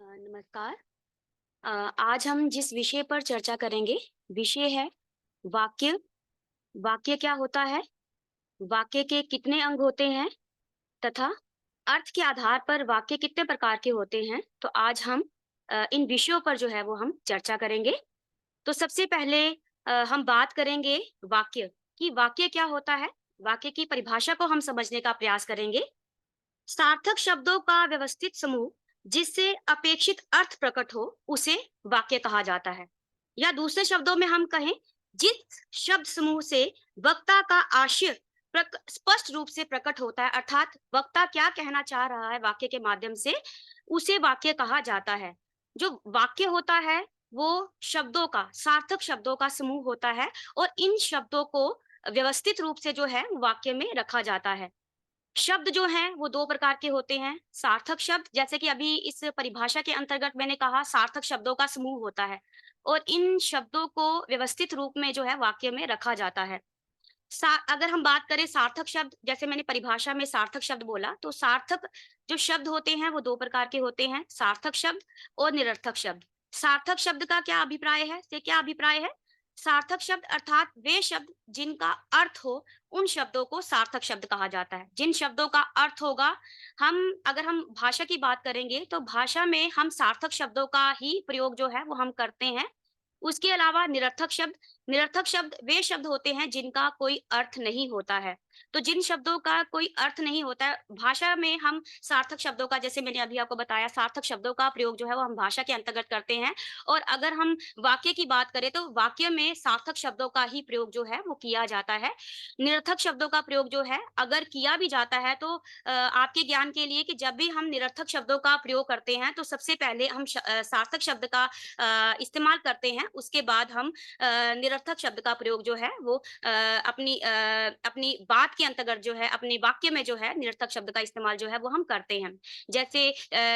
नमस्कार। आज हम जिस विषय पर चर्चा करेंगे, विषय है वाक्य। वाक्य क्या होता है? वाक्य के कितने अंग होते हैं? तथा अर्थ के आधार पर वाक्य कितने प्रकार के होते हैं? तो आज हम इन विषयों पर जो है वो हम चर्चा करेंगे। तो सबसे पहले हम बात करेंगे वाक्य कि वाक्य क्या होता है? वाक्य की परिभाषा को हम समझने का प्रयास करेंगे। सार्थक शब्दों का व्यवस्थित समूह जिससे अपेक्षित अर्थ प्रकट हो उसे वाक्य कहा जाता है। या दूसरे शब्दों में हम कहें, जिस शब्द समूह से वक्ता का आशय स्पष्ट रूप से प्रकट होता है, अर्थात वक्ता क्या कहना चाह रहा है वाक्य के माध्यम से, उसे वाक्य कहा जाता है। जो वाक्य होता है वो शब्दों का, सार्थक शब्दों का समूह होता है और इन शब्दों को व्यवस्थित रूप से जो है वाक्य में रखा जाता है। शब्द जो हैं वो 2 प्रकार के होते हैं। सार्थक शब्द, जैसे कि अभी इस परिभाषा के अंतर्गत मैंने कहा, सार्थक शब्दों का समूह होता है और इन शब्दों को व्यवस्थित रूप में जो है वाक्य में रखा जाता है। अगर हम बात करें सार्थक शब्द, जैसे मैंने परिभाषा में सार्थक शब्द बोला, तो सार्थक जो शब्द होते हैं वो 2 प्रकार के होते हैं, सार्थक शब्द और निरर्थक शब्द। सार्थक शब्द का क्या अभिप्राय है? से क्या अभिप्राय है? सार्थक शब्द अर्थात वे शब्द जिनका अर्थ हो, उन शब्दों को सार्थक शब्द कहा जाता है। जिन शब्दों का अर्थ होगा, अगर हम भाषा की बात करेंगे, तो भाषा में हम सार्थक शब्दों का ही प्रयोग जो है वो हम करते हैं। उसके अलावा निरर्थक शब्द वे शब्द होते हैं जिनका कोई अर्थ नहीं होता है। तो जिन शब्दों का कोई अर्थ नहीं होता है, भाषा में हम सार्थक शब्दों का, जैसे मैंने अभी आपको बताया, सार्थक शब्दों का प्रयोग जो है वो हम भाषा के अंतर्गत करते हैं। और अगर हम वाक्य की बात करें तो वाक्य में सार्थक शब्दों का ही प्रयोग जो है वो किया जाता है। निरर्थक शब्दों का प्रयोग जो है अगर किया भी जाता है तो आपके ज्ञान के लिए कि जब भी हम निरर्थक शब्दों का प्रयोग करते हैं तो सबसे पहले हम सार्थक शब्द का इस्तेमाल करते हैं। उसके बाद हम निरर्थक शब्द का प्रयोग जो है वो अपनी बात के अंतर्गत जो है, अपने वाक्य में जो है निरर्थक शब्द का इस्तेमाल जो है वो हम करते हैं। जैसे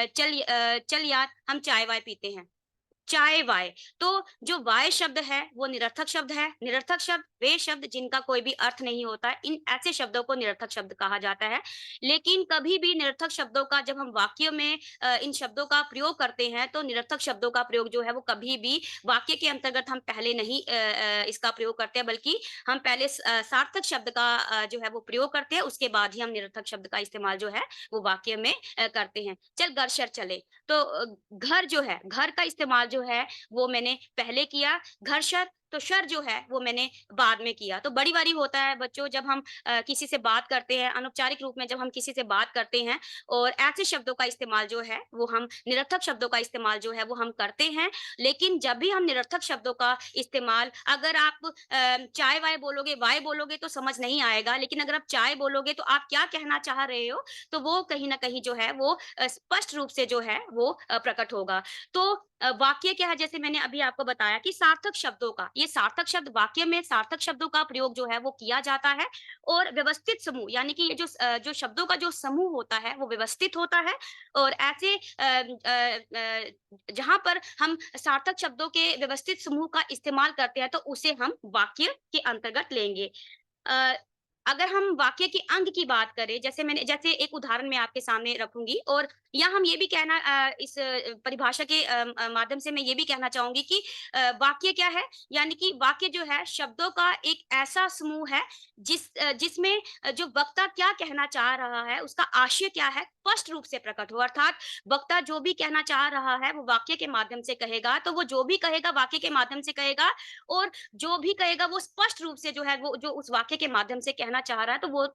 चल यार हम चाय-वाय पीते हैं। चाय-वाय, तो जो वाय शब्द है वो निरर्थक शब्द है। निरर्थक शब्द वे शब्द जिनका कोई भी अर्थ नहीं होता है, इन ऐसे शब्दों को निरर्थक शब्द कहा जाता है। लेकिन कभी भी निरर्थक शब्दों का जब हम वाक्य में इन शब्दों का प्रयोग करते हैं, तो निरर्थक शब्दों का प्रयोग जो है वो कभी भी वाक्य के अंतर्गत हम पहले नहीं इसका प्रयोग करते हैं, बल्कि हम पहले सार्थक शब्द का जो है वो प्रयोग करते हैं, उसके बाद ही हम निरर्थक शब्द का इस्तेमाल जो है वो वाक्य में करते हैं। चल घर-शर चले, तो घर जो है, घर का इस्तेमाल जो है वो मैंने पहले किया, घर शर, तो शर जो है वो मैंने बाद में किया। तो बड़ी बारी होता है बच्चों, जब हम किसी से बात करते हैं, अनौपचारिक रूप में जब हम किसी से बात करते हैं और ऐसे शब्दों का इस्तेमाल जो है वो हम निरर्थक शब्दों का इस्तेमाल जो है वो हम करते हैं। लेकिन जब भी हम निरर्थक शब्दों का इस्तेमाल, अगर आप चाय-वाय बोलोगे, वाय बोलोगे तो समझ नहीं आएगा, लेकिन अगर आप चाय बोलोगे तो आप क्या कहना चाह रहे हो, तो वो कहीं न कहीं जो है वो स्पष्ट रूप से जो है वो प्रकट होगा। तो वाक्य क्या है, जैसे मैंने अभी आपको बताया कि सार्थक शब्दों का, ये सार्थक शब्द, वाक्य में सार्थक शब्दों का प्रयोग जो है वो किया जाता है और व्यवस्थित समूह, यानी कि ये जो शब्दों का जो समूह होता है वो व्यवस्थित होता है। और ऐसे जहाँ पर हम सार्थक शब्दों के व्यवस्थित समूह का इस्तेमाल करते हैं तो उसे हम वाक्य के अंतर्गत लेंगे। अ, अगर हम वाक्य के अंग की बात करें, जैसे एक उदाहरण मैं आपके सामने रखूँगी, और यहाँ हम ये भी कहना इस परिभाषा के माध्यम से मैं ये भी कहना चाहूँगी कि वाक्य क्या है? यानी कि वाक्य जो है शब्दों का एक ऐसा समूह है जिसमें जो वक्ता क्या कहना चाह रहा है, उसका आशय क्या है, स्पष्ट रूप से प्रकट हो। अर्थात वक्ता जो भी कहना चाह रहा है वो वाक्य के माध्यम से कहेगा, तो वो जो भी कहेगा वाक्य के माध्यम से कहेगा, और जो भी कहेगा वो स्पष्ट रूप से जो है वो जो उस वाक्य के माध्यम से कहना चाह रहा है, तो वो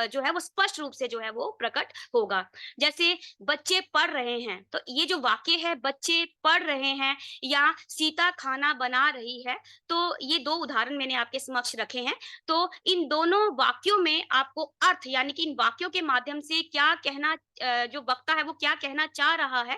जो है वो स्पष्ट रूप से जो है वो प्रकट होगा। जैसे बच्चे पढ़ रहे हैं, तो ये जो वाक्य है बच्चे पढ़ रहे हैं या सीता खाना बना रही है, तो ये 2 उदाहरण मैंने आपके समक्ष रखे हैं। तो इन दोनों वाक्यों में आपको अर्थ, यानी कि इन वाक्यों के माध्यम से क्या कहना, जो वक्ता है वो क्या कहना चाह रहा है,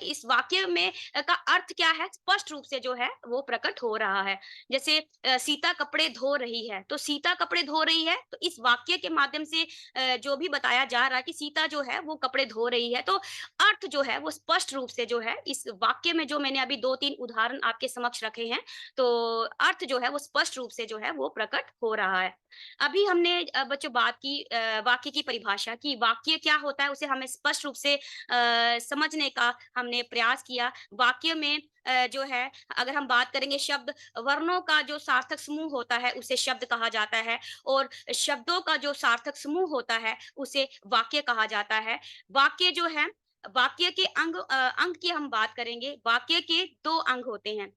इस वाक्य में का अर्थ क्या है, स्पष्ट रूप से जो है वो प्रकट हो रहा है। जैसे सीता कपड़े धो रही है, तो सीता कपड़े धो रही है, तो इस वाक्य के माध्यम से जो भी बताया जा रहा है कि सीता जो है वो कपड़े धो रही है, तो अर्थ जो है वो स्पष्ट रूप से जो है इस वाक्य में, जो मैंने अभी 2-3 उदाहरण आपके समक्ष रखे हैं, तो अर्थ जो है वो स्पष्ट रूप से जो है वो प्रकट हो रहा है। अभी हमने बच्चों बात की वाक्य की परिभाषा की, वाक्य क्या होता होता है उसे हमें स्पष्ट रूप से समझने का हमने प्रयास किया। वाक्य में जो है अगर हम बात करेंगे शब्द वर्णों का जो सार्थक समूह होता है उसे शब्द कहा जाता है और शब्दों का जो सार्थक समूह होता है उसे वाक्य कहा जाता है। वाक्य जो है वाक्य के अंग की हम बात करेंगे। वाक्य के 2 अंग होते हैं,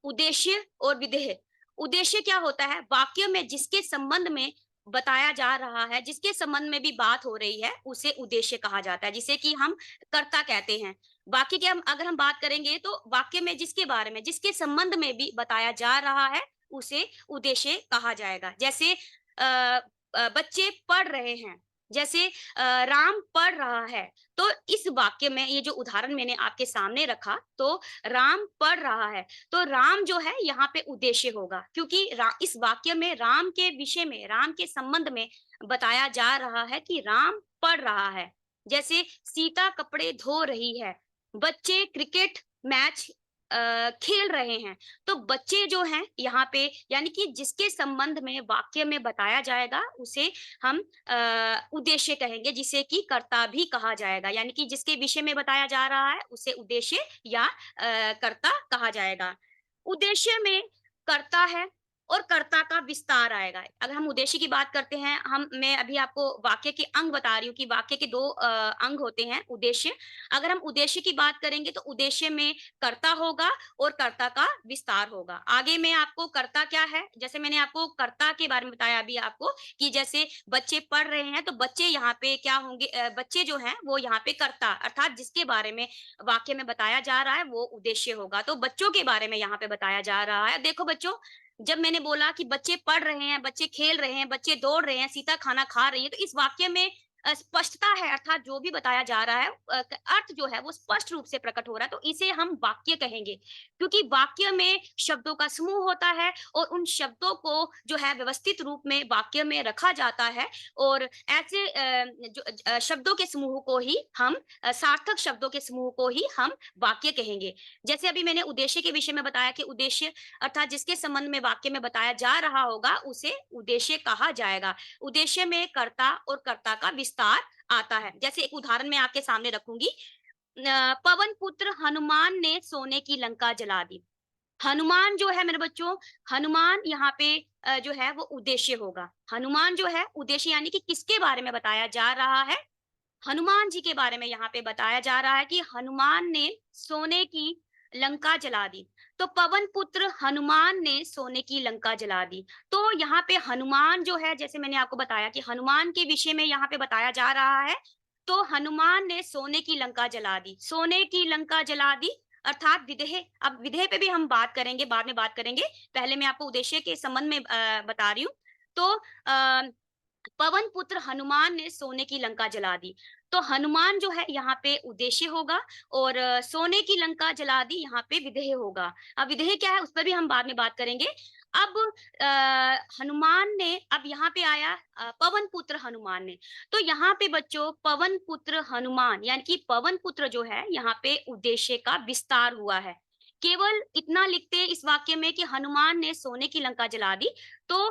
उद्देश्य और विधेय। उद्देश्य क्या होता है? वाक्य में जिसके संबंध में बताया जा रहा है, जिसके संबंध में भी बात हो रही है, उसे उद्देश्य कहा जाता है, जिसे कि हम कर्ता कहते हैं। वाक्य की हम अगर हम बात करेंगे तो वाक्य में जिसके बारे में, जिसके संबंध में भी बताया जा रहा है, उसे उद्देश्य कहा जाएगा। जैसे बच्चे पढ़ रहे हैं, जैसे राम पढ़ रहा है, तो इस वाक्य में ये जो उदाहरण मैंने आपके सामने रखा, तो राम पढ़ रहा है, तो राम जो है यहाँ पे उद्देश्य होगा क्योंकि इस वाक्य में राम के विषय में, राम के संबंध में बताया जा रहा है कि राम पढ़ रहा है। जैसे सीता कपड़े धो रही है, बच्चे क्रिकेट मैच खेल रहे हैं, तो बच्चे जो हैं यहाँ पे यानी कि जिसके संबंध में वाक्य में बताया जाएगा उसे हम उद्देश्य कहेंगे, जिसे कि कर्ता भी कहा जाएगा, यानी कि जिसके विषय में बताया जा रहा है उसे उद्देश्य या कर्ता कहा जाएगा। उद्देश्य में कर्ता है और कर्ता का विस्तार आएगा। अगर हम उद्देश्य की बात करते हैं, मैं अभी आपको वाक्य के अंग बता रही हूँ कि वाक्य के 2 अंग होते हैं, उद्देश्य। अगर हम उद्देश्य की बात करेंगे तो उद्देश्य में कर्ता होगा और कर्ता का विस्तार होगा। आगे मैं आपको कर्ता क्या है, जैसे मैंने आपको कर्ता के बारे में बताया अभी आपको कि जैसे बच्चे पढ़ रहे हैं, तो बच्चे यहाँ पे क्या होंगे, बच्चे जो हैं वो यहाँ पे कर्ता अर्थात जिसके बारे में वाक्य में बताया जा रहा है वो उद्देश्य होगा। तो बच्चों के बारे में यहाँ पे बताया जा रहा है। देखो बच्चों, जब मैंने बोला कि बच्चे पढ़ रहे हैं, बच्चे खेल रहे हैं, बच्चे दौड़ रहे हैं, सीता खाना खा रही है, तो इस वाक्य में स्पष्टता है अर्थात जो भी बताया जा रहा है अर्थ जो है वो स्पष्ट रूप से प्रकट हो रहा है, तो इसे हम वाक्य कहेंगे। क्योंकि वाक्य में शब्दों का समूह होता है और उन शब्दों को जो है व्यवस्थित रूप में वाक्य में रखा जाता है और ऐसे शब्दों के समूह को ही हम सार्थक शब्दों के समूह को ही हम वाक्य कहेंगे। जैसे अभी मैंने उद्देश्य के विषय में बताया कि उद्देश्य अर्थात जिसके संबंध में वाक्य में बताया जा रहा होगा उसे उद्देश्य कहा जाएगा। उद्देश्य में कर्ता और कर्ता का विस्तार आता है। जैसे एक उदाहरण मैं आपके सामने रखूंगी। पवन पुत्र हनुमान ने सोने की लंका जला दी। हनुमान जो है मेरे बच्चों, हनुमान यहाँ पे जो है वो उद्देश्य होगा। हनुमान जो है उद्देश्य यानी कि किसके बारे में बताया जा रहा है? हनुमान जी के बारे में यहाँ पे बताया जा रहा है कि हनुमान ने सोने की लंका जला दी। तो पवन पुत्र हनुमान ने सोने की लंका जला दी। तो यहाँ पे हनुमान जो है, जैसे मैंने आपको बताया कि हनुमान के विषय में यहाँ पे बताया जा रहा है, तो हनुमान ने सोने की लंका जला दी। सोने की लंका जला दी अर्थात विदेह। अब विदेह पे भी हम बात करेंगे, बाद में बात करेंगे। पहले मैं आपको उद्देश्य के संबंध में बता रही हूँ। तो पवन पुत्र हनुमान ने सोने की लंका जला दी। तो हनुमान जो है यहाँ पे उद्देश्य होगा और सोने की लंका जला दी यहाँ पे विधेय होगा। अब विधेय क्या है उस पर भी हम बाद में बात करेंगे। अब हनुमान ने अब यहाँ पे आया पवन पुत्र हनुमान ने। तो यहाँ पे बच्चों पवन पुत्र हनुमान यानी कि पवन पुत्र जो है यहाँ पे उद्देश्य का विस्तार हुआ है। केवल इतना लिखते हैं इस वाक्य में कि हनुमान ने सोने की लंका जला दी, तो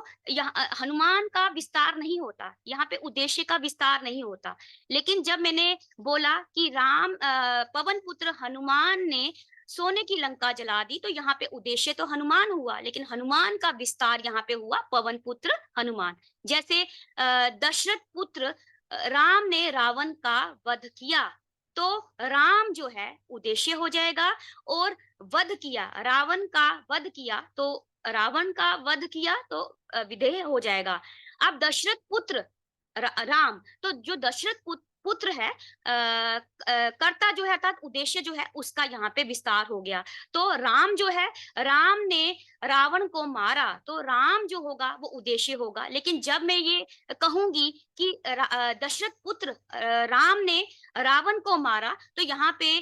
हनुमान का विस्तार नहीं होता, यहाँ पे उद्देश्य का विस्तार नहीं होता। लेकिन जब मैंने बोला कि पवन पुत्र हनुमान ने सोने की लंका जला दी, तो यहाँ पे उद्देश्य तो हनुमान हुआ, लेकिन हनुमान का विस्तार यहाँ पे हुआ पवन पुत्र हनुमान। जैसे दशरथ पुत्र राम ने रावण का वध किया, तो राम जो है उद्देश्य हो जाएगा और वध किया, रावण का वध किया, तो रावण का वध किया तो विधेय हो जाएगा। अब दशरथ पुत्र राम, तो जो दशरथ पुत्र है कर्ता जो है अर्थात उद्देश्य जो है उसका यहाँ पे विस्तार हो गया। तो राम जो है, राम ने रावण को मारा, तो राम जो होगा वो उद्देश्य होगा। लेकिन जब मैं ये कहूंगी कि दशरथ पुत्र राम ने रावण को मारा, तो यहाँ पे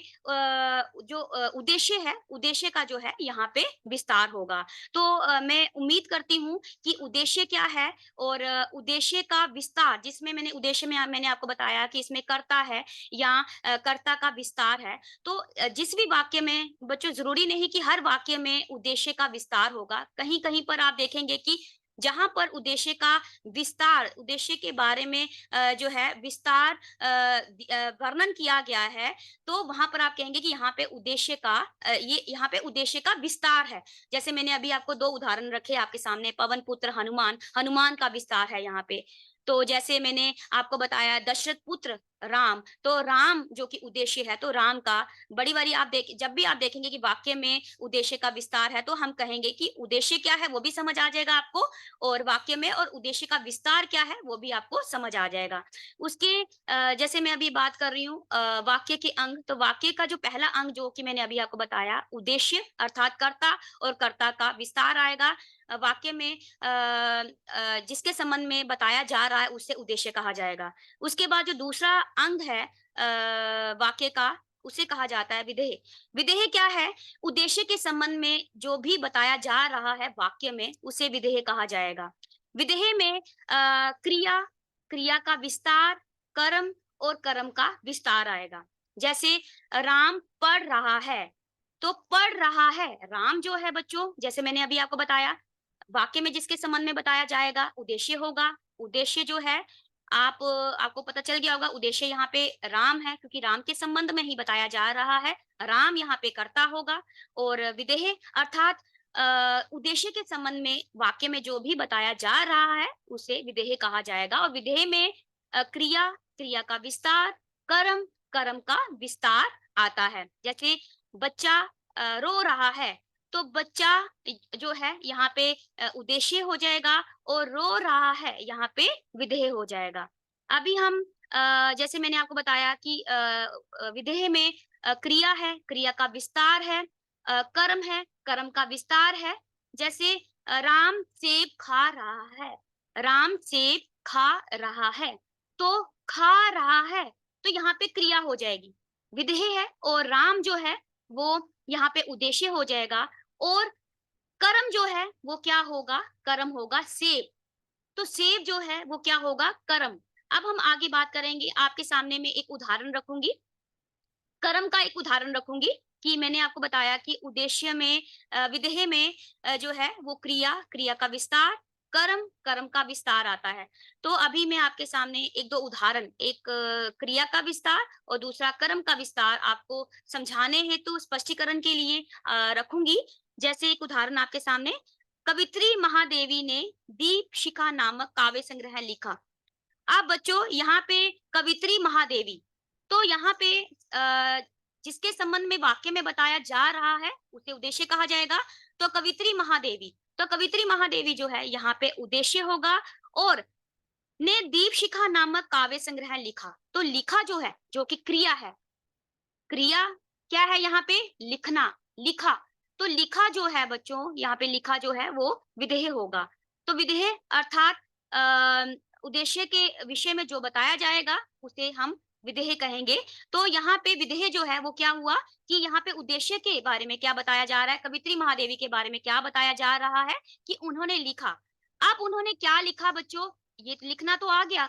जो उद्देश्य है, उद्देश्य का जो है यहाँ पे विस्तार होगा। तो मैं उम्मीद करती हूँ कि उद्देश्य क्या है और उद्देश्य का विस्तार, जिसमें मैंने उद्देश्य में मैंने आपको बताया कि इसमें कर्ता है या कर्ता का विस्तार है। तो जिस भी वाक्य में बच्चों, जरूरी नहीं कि हर वाक्य में उद्देश्य का विस्तार होगा। कहीं कहीं पर आप देखेंगे कि जहाँ पर उद्देश्य का विस्तार, उद्देश्य के बारे में जो है विस्तार वर्णन किया गया है, तो वहाँ पर आप कहेंगे कि यहाँ पे उद्देश्य का ये यहाँ पे उद्देश्य का विस्तार है। जैसे मैंने अभी आपको 2 उदाहरण रखे आपके सामने, पवन पुत्र हनुमान, हनुमान का विस्तार है यहाँ पे। तो जैसे मैंने आपको बताया दशरथ पुत्र राम, तो राम जो कि उद्देश्य है, तो राम का बड़ी बारी आप देख जब भी आप देखेंगे कि वाक्य में उद्देश्य का विस्तार है, तो हम कहेंगे कि उद्देश्य क्या है वो भी समझ आ जाएगा आपको, और वाक्य में और उद्देश्य का विस्तार क्या है वो भी आपको समझ आ जाएगा। उसके जैसे मैं अभी बात कर रही हूँ वाक्य के अंग, तो वाक्य का जो पहला अंग जो कि मैंने अभी आपको बताया उद्देश्य अर्थात कर्ता और कर्ता का विस्तार आएगा। वाक्य में जिसके संबंध में बताया जा रहा है उसे उद्देश्य कहा जाएगा। उसके बाद जो दूसरा अंग है वाक्य का, उसे कहा जाता है विधेय। विधेय क्या है? उद्देश्य के संबंध में जो भी बताया जा रहा है वाक्य में, उसे विधेय कहा जाएगा। विधेय में क्रिया, क्रिया का विस्तार, कर्म और कर्म का विस्तार आएगा। जैसे राम पढ़ रहा है, तो पढ़ रहा है, राम जो है बच्चों, जैसे मैंने अभी आपको बताया, वाक्य में जिसके संबंध में बताया जाएगा उद्देश्य होगा। उद्देश्य जो है आपको पता चल गया होगा, उद्देश्य यहाँ पे राम है क्योंकि राम के संबंध में ही बताया जा रहा है। राम यहाँ पे कर्ता होगा, और विधेय अर्थात उद्देश्य के संबंध में वाक्य में जो भी बताया जा रहा है उसे विधेय कहा जाएगा। और विधेय में क्रिया, क्रिया का विस्तार, कर्म, कर्म का विस्तार आता है। जैसे बच्चा रो रहा है, तो बच्चा जो है यहाँ पे उद्देश्य हो जाएगा, और रो रहा है यहाँ पे विधेय हो जाएगा। अभी हम जैसे मैंने आपको बताया कि विधेय में क्रिया है, क्रिया का विस्तार है, कर्म है, कर्म का विस्तार है। जैसे राम सेब खा रहा है, राम सेब खा रहा है, तो खा रहा है, तो यहाँ पे क्रिया हो जाएगी, विधेय है, और राम जो है वो यहाँ पे उद्देश्य हो जाएगा, और कर्म जो है वो क्या होगा? कर्म होगा सेब। तो सेब जो है वो क्या होगा? कर्म। अब हम आगे बात करेंगे, आपके सामने मैं एक उदाहरण रखूंगी, कर्म का एक उदाहरण रखूंगी कि मैंने आपको बताया कि उद्देश्य में विधेय में जो है वो क्रिया, क्रिया का विस्तार, कर्म, कर्म का विस्तार आता है। तो अभी मैं आपके सामने एक दो उदाहरण, एक क्रिया का विस्तार और दूसरा कर्म का विस्तार आपको समझाने हेतु स्पष्टीकरण के लिए रखूंगी। जैसे एक उदाहरण आपके सामने, कवित्री महादेवी ने दीप शिखा नामक काव्य संग्रह लिखा। अब बच्चों यहाँ पे कवित्री महादेवी, तो यहाँ पे जिसके संबंध में वाक्य में बताया जा रहा है उसे उद्देश्य कहा जाएगा। तो कवित्री महादेवी, तो कवित्री महादेवी जो है यहाँ पे उद्देश्य होगा, और ने दीपशिखा नामक काव्य संग्रह लिखा। तो लिखा जो है, जो कि क्रिया है, क्रिया क्या है यहाँ पे? लिखना, लिखा। तो लिखा जो है बच्चों, यहाँ पे लिखा जो है वो विधेय होगा। तो विधेय अर्थात उद्देश्य के विषय में जो बताया जाएगा उसे हम विधेय कहेंगे। तो यहाँ पे विधेय जो है वो क्या हुआ कि यहाँ पे उद्देश्य के बारे में क्या बताया जा रहा है, कवित्री महादेवी के बारे में क्या बताया जा रहा है कि उन्होंने लिखा। अब उन्होंने क्या लिखा बच्चों? ये लिखना तो आ गया,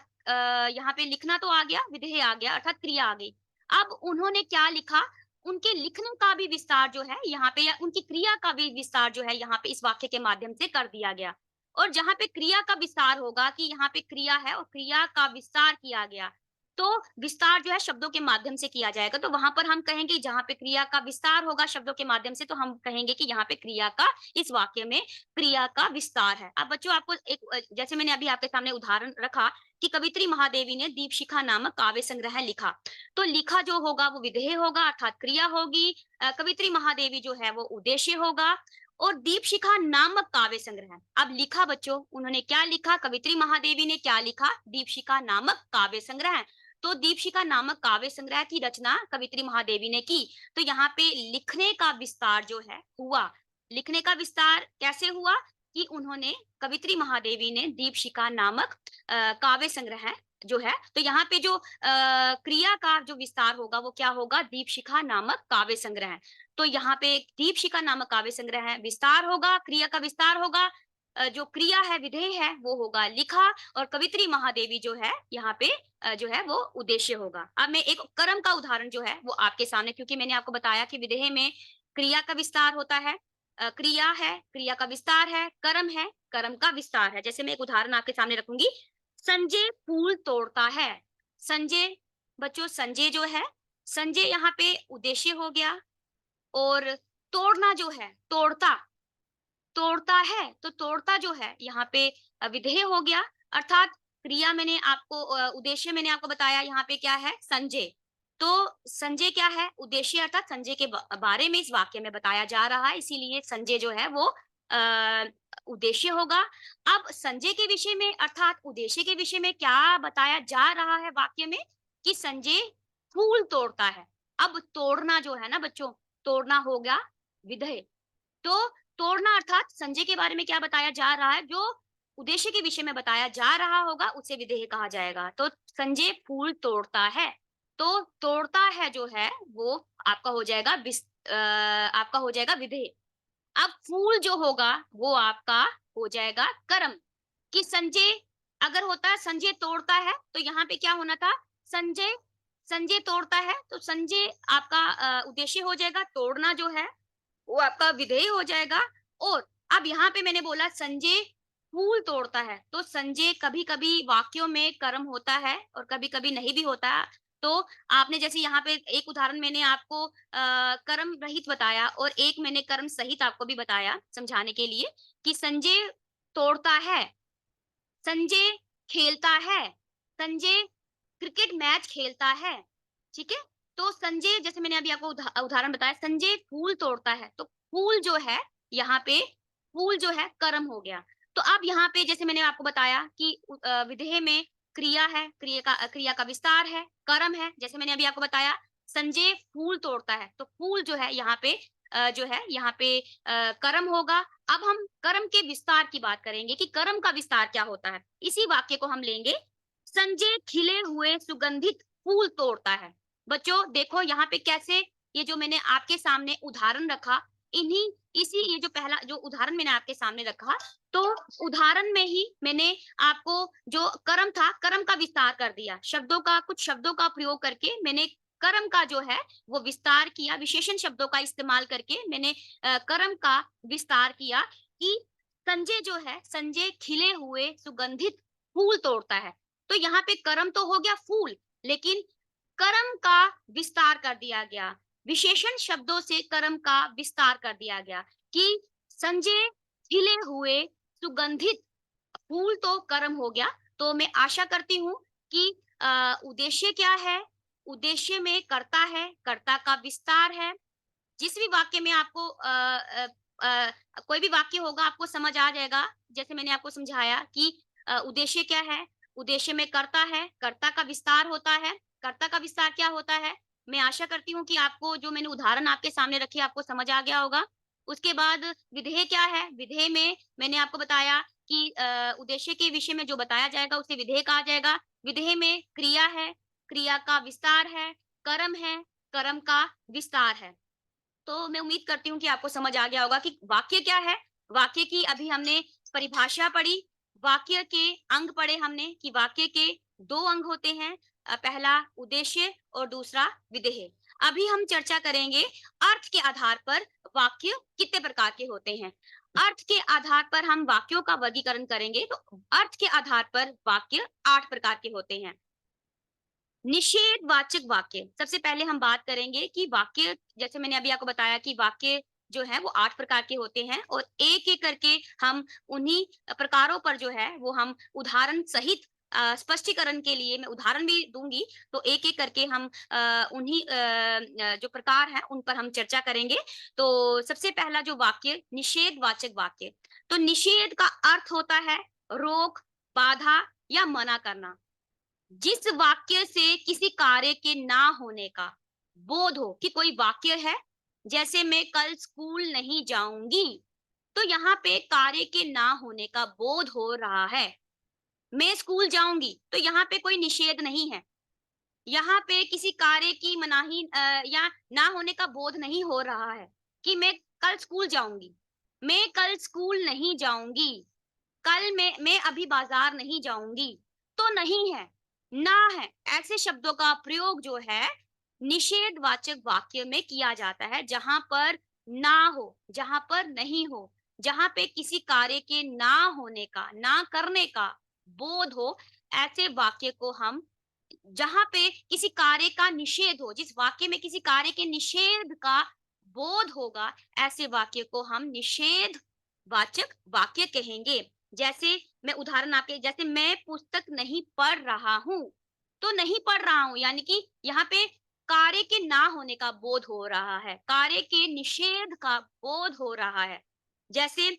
यहाँ पे लिखना तो आ गया, विधेय आ गया अर्थात क्रिया आ गई। अब उन्होंने क्या लिखा? उनके लिखने का भी विस्तार जो है यहाँ पे, या उनकी क्रिया का भी विस्तार जो है यहाँ पे इस वाक्य के माध्यम से कर दिया गया। और जहाँ पे क्रिया का विस्तार होगा कि यहाँ पे क्रिया है और क्रिया का विस्तार किया गया, तो विस्तार जो है शब्दों के माध्यम से किया जाएगा। तो वहां पर हम कहेंगे जहाँ पे क्रिया का विस्तार होगा शब्दों के माध्यम से, तो हम कहेंगे कि यहाँ पे क्रिया का, इस वाक्य में क्रिया का विस्तार है। अब बच्चों आपको एक जैसे मैंने अभी आपके सामने उदाहरण रखा कि कवित्री महादेवी ने दीपशिखा नामक काव्य संग्रह लिखा, तो लिखा जो होगा वो विधेय होगा अर्थात क्रिया होगी, कवित्री महादेवी जो है वो उद्देश्य होगा, और दीपशिखा नामक काव्य संग्रह। अब लिखा बच्चों, उन्होंने क्या लिखा? कवित्री महादेवी ने क्या लिखा? दीपशिखा नामक काव्य संग्रह। तो दीपशिखा नामक काव्य संग्रह की रचना कवित्री महादेवी ने की। तो यहाँ पे लिखने का विस्तार जो है हुआ। लिखने का विस्तार कैसे हुआ कि उन्होंने, कवित्री महादेवी ने दीपशिखा नामक काव्य संग्रह जो है, तो यहाँ पे जो क्रिया का जो विस्तार होगा वो क्या होगा? दीपशिखा नामक काव्य संग्रह। तो यहाँ पे दीपशिखा नामक काव्य संग्रह है, विस्तार होगा, क्रिया का विस्तार होगा, जो क्रिया है, विधेय है, वो होगा लिखा, और कवित्री महादेवी जो है यहाँ पे जो है वो उद्देश्य होगा। अब मैं एक कर्म का उदाहरण जो है वो आपके सामने, क्योंकि मैंने आपको बताया कि विधेय में क्रिया का विस्तार होता है, क्रिया है, क्रिया का विस्तार है, कर्म है, कर्म का विस्तार है। जैसे मैं एक उदाहरण आपके सामने रखूंगी, संजय फूल तोड़ता है। संजय, बच्चों संजय जो है, संजय यहाँ पे उद्देश्य हो गया, और तोड़ना जो है, तोड़ता, तोड़ता है, तो तोड़ता जो है यहाँ पे विधेय हो गया, अर्थात क्रिया मैंने आपको उद्देश्य मैंने आपको बताया यहाँ पे क्या है, संजय। तो संजय क्या है, उद्देश्य, अर्थात संजय के बारे में इस वाक्य में बताया जा रहा है, इसीलिए संजय जो है वो उद्देश्य होगा। अब संजय के विषय में अर्थात उद्देश्य के विषय में क्या बताया जा रहा है वाक्य में, कि संजय फूल तोड़ता है। अब तोड़ना जो है ना बच्चों, तोड़ना हो गया विधेय। तो तोड़ना अर्थात संजय के बारे में क्या बताया जा रहा है, जो उद्देश्य के विषय में बताया जा रहा होगा उसे विधेय कहा जाएगा। तो संजय फूल तोड़ता है, तो तोड़ता है जो है वो आपका हो जाएगा आपका हो जाएगा विधेय। अब फूल जो होगा वो आपका हो जाएगा कर्म, कि संजय अगर होता है संजय तोड़ता है, तो यहाँ पे क्या होना था, संजय, संजय तोड़ता है, तो संजय आपका उद्देश्य हो जाएगा, तोड़ना जो है वो आपका विधेय हो जाएगा। और अब यहाँ पे मैंने बोला संजय फूल तोड़ता है, तो संजय कभी-कभी वाक्यों में कर्म होता है और कभी-कभी नहीं भी होता। तो आपने जैसे यहाँ पे एक उदाहरण मैंने आपको कर्म रहित बताया, और एक मैंने कर्म सहित आपको भी बताया समझाने के लिए, कि संजय तोड़ता है, संजय खेलता है, संजय क्रिकेट मैच खेलता है, ठीक है? तो संजय, जैसे मैंने अभी आपको उदाहरण बताया, संजय फूल तोड़ता है, तो फूल जो है यहाँ पे, फूल जो है कर्म हो गया। तो अब यहाँ पे जैसे मैंने आपको बताया कि विधेय में क्रिया है, क्रिया का विस्तार है, कर्म है, जैसे मैंने अभी आपको बताया, संजय फूल तोड़ता है, तो फूल जो है यहाँ पे जो है यहाँ पे कर्म होगा। अब हम कर्म के विस्तार की बात करेंगे कि कर्म का विस्तार क्या होता है। इसी वाक्य को हम लेंगे, संजय खिले हुए सुगंधित फूल तोड़ता है। बच्चों देखो यहाँ पे कैसे, ये जो मैंने आपके सामने उदाहरण रखा, इन्हीं इसी ये जो पहला जो उदाहरण मैंने आपके सामने रखा, तो उदाहरण में ही मैंने आपको जो कर्म था, कर्म का विस्तार कर दिया। शब्दों का, कुछ शब्दों का प्रयोग करके मैंने कर्म का जो है वो विस्तार किया, विशेषण शब्दों का इस्तेमाल करके मैंने कर्म का विस्तार किया, कि संजय जो है, संजय खिले हुए सुगंधित फूल तोड़ता है। तो यहाँ पे कर्म तो हो गया फूल, लेकिन कर्म का विस्तार कर दिया गया, विशेषण शब्दों से कर्म का विस्तार कर दिया गया, कि संजय खिले हुए सुगंधित फूल तो कर्म हो गया। तो मैं आशा करती हूँ कि उद्देश्य क्या है, उद्देश्य में कर्ता है, कर्ता का विस्तार है। जिस भी वाक्य में आपको कोई भी वाक्य होगा आपको समझ आ जाएगा। जैसे मैंने आपको समझाया कि उद्देश्य क्या है, उद्देश्य में कर्ता है, कर्ता का विस्तार होता है। कर्ता का विस्तार क्या होता है? मैं आशा करती हूँ कि आपको जो मैंने उदाहरण आपके सामने रखे आपको समझ आ गया होगा। उसके बाद विधेय क्या है? विधेय में मैंने आपको बताया कि उद्देश्य के विषय में जो बताया जाएगा उसे विधेय कहा जाएगा। विधेय में क्रिया है, क्रिया का विस्तार है, कर्म है, कर्म का विस्तार है। तो मैं उम्मीद करती हूँ कि आपको समझ आ गया होगा कि वाक्य क्या है। वाक्य की अभी हमने परिभाषा पढ़ी, वाक्य के अंग पढ़े हमने, कि वाक्य के 2 अंग होते हैं, पहला उद्देश्य और दूसरा विधेय। अभी हम चर्चा करेंगे अर्थ के आधार पर वाक्य कितने प्रकार के होते हैं। अर्थ के आधार पर हम वाक्यों का वर्गीकरण करेंगे, तो अर्थ के आधार पर वाक्य 8 प्रकार के होते हैं। निषेधवाचक वाक्य, सबसे पहले हम बात करेंगे कि वाक्य, जैसे मैंने अभी आपको बताया कि वाक्य जो है वो 8 प्रकार के होते हैं, और एक-एक करके हम उन्हीं प्रकारों पर जो है वो हम उदाहरण सहित स्पष्टीकरण के लिए मैं उदाहरण भी दूँगी, तो एक-एक करके हम उन्हीं जो प्रकार हैं उन पर हम चर्चा करेंगे। तो सबसे पहला जो वाक्य, निषेधवाचक वाक्य। तो निषेध का अर्थ होता है रोक, बाधा या मना करना। जिस वाक्य से किसी कार्य के ना होने का बोध हो, कि कोई वाक्य है, जैसे मैं कल स्कूल नहीं जाऊंगी, तो यहाँ पे कार्य के ना होने का बोध हो रहा है। मैं स्कूल जाऊंगी, तो यहाँ पे कोई निषेध नहीं है, यहाँ पे किसी कार्य की मनाही या ना होने का बोध नहीं हो रहा है, कि मैं कल स्कूल जाऊंगी, मैं कल स्कूल नहीं जाऊंगी, कल मैं अभी बाजार नहीं जाऊंगी, तो नहीं है, ना है, ऐसे शब्दों का प्रयोग जो है निषेधवाचक वाक्य में किया जाता है, जहां पर ना हो, जहाँ पर नहीं हो, जहाँ पे किसी कार्य के ना होने का, ना करने का बोध हो, ऐसे वाक्य को हम जहाँ पे किसी कार्य का निषेध हो, जिस वाक्य में किसी कार्य के निषेध का बोध होगा, ऐसे वाक्य को हम निषेध वाचक वाक्य कहेंगे। जैसे मैं उदाहरण आपके जैसे मैं पुस्तक नहीं पढ़ रहा हूँ, तो नहीं पढ़ रहा हूँ यानी कि यहाँ पे कार्य के ना होने का बोध हो रहा है, कार्य के निषेध का बोध हो रहा है। जैसे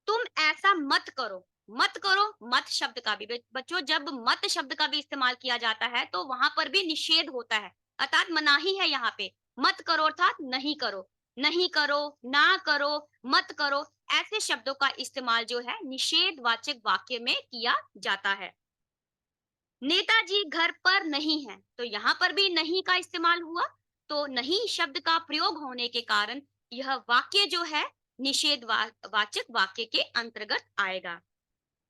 तुम ऐसा मत करो, मत करो, मत शब्द का भी बच्चों जब मत शब्द का भी इस्तेमाल किया जाता है तो वहां पर भी निषेध होता है, अर्थात मनाही है यहाँ पे। मत करो अर्थात नहीं करो, नहीं करो, ना करो, मत करो, ऐसे शब्दों का इस्तेमाल जो है निषेधवाचक वाक्य में किया जाता है। नेताजी घर पर नहीं है, तो यहाँ पर भी नहीं का इस्तेमाल हुआ, तो नहीं शब्द का प्रयोग होने के कारण यह वाक्य जो है निषेध वाचक वाक्य के अंतर्गत आएगा।